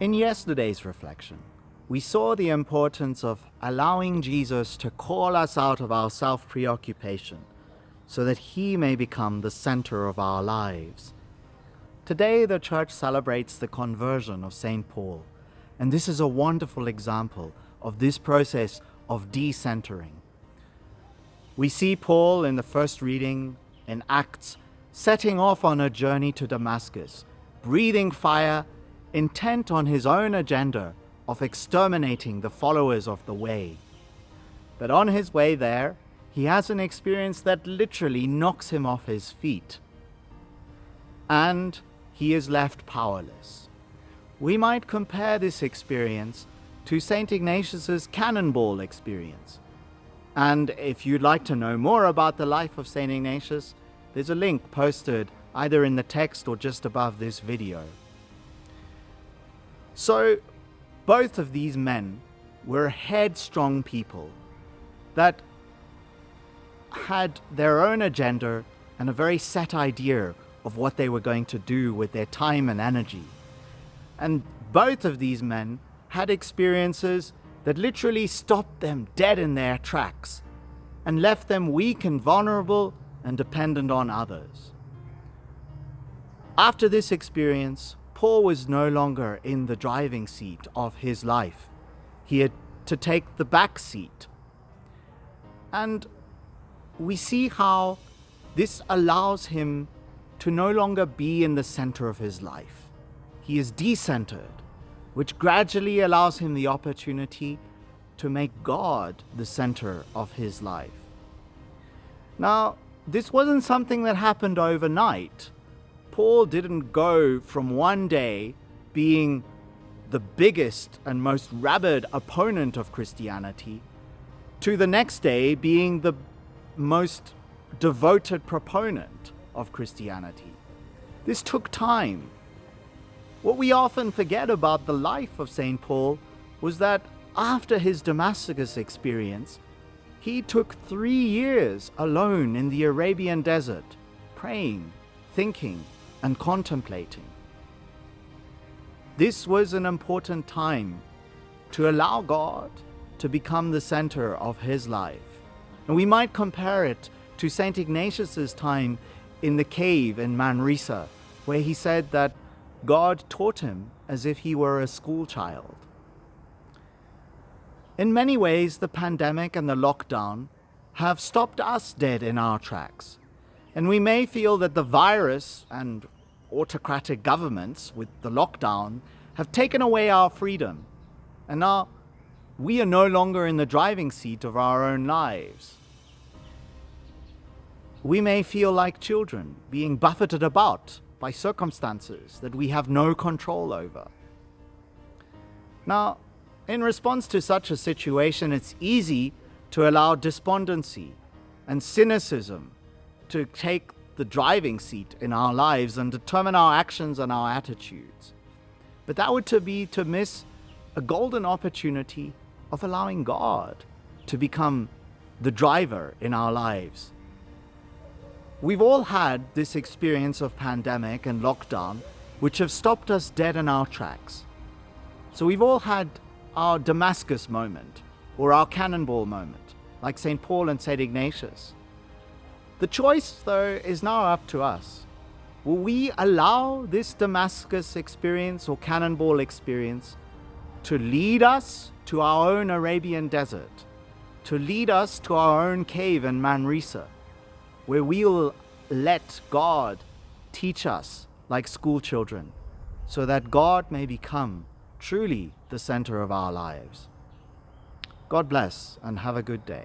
In yesterday's reflection, we saw the importance of allowing Jesus to call us out of our self-preoccupation so that he may become the center of our lives. Today, the church celebrates the conversion of St. Paul, and this is a wonderful example of this process of decentering. We see Paul in the first reading in Acts setting off on a journey to Damascus, breathing fire, intent on his own agenda of exterminating the followers of the way. But on his way there, he has an experience that literally knocks him off his feet. And he is left powerless. We might compare this experience to St. Ignatius's cannonball experience. And if you'd like to know more about the life of St. Ignatius, there's a link posted either in the text or just above this video. So, both of these men were headstrong people that had their own agenda and a very set idea of what they were going to do with their time and energy. And both of these men had experiences that literally stopped them dead in their tracks and left them weak and vulnerable and dependent on others. After this experience, Paul was no longer in the driving seat of his life. He had to take the back seat. And we see how this allows him to no longer be in the center of his life. He is decentered, which gradually allows him the opportunity to make God the center of his life. Now, this wasn't something that happened overnight. Paul didn't go from one day being the biggest and most rabid opponent of Christianity to the next day being the most devoted proponent of Christianity. This took time. What we often forget about the life of St. Paul was that after his Damascus experience, he took 3 years alone in the Arabian Desert, praying, thinking, and contemplating. This was an important time to allow God to become the center of his life. And we might compare it to St. Ignatius's time in the cave in Manresa, where he said that God taught him as if he were a school child. In many ways, the pandemic and the lockdown have stopped us dead in our tracks. And we may feel that the virus and autocratic governments with the lockdown have taken away our freedom. And now we are no longer in the driving seat of our own lives. We may feel like children being buffeted about by circumstances that we have no control over. Now, in response to such a situation, it's easy to allow despondency and cynicism to take the driving seat in our lives and determine our actions and our attitudes. But that would be to miss a golden opportunity of allowing God to become the driver in our lives. We've all had this experience of pandemic and lockdown, which have stopped us dead in our tracks. So we've all had our Damascus moment, or our cannonball moment, like St. Paul and St. Ignatius. The choice, though, is now up to us. Will we allow this Damascus experience or cannonball experience to lead us to our own Arabian Desert, to lead us to our own cave in Manresa, where we'll let God teach us like school children, so that God may become truly the center of our lives? God bless and have a good day.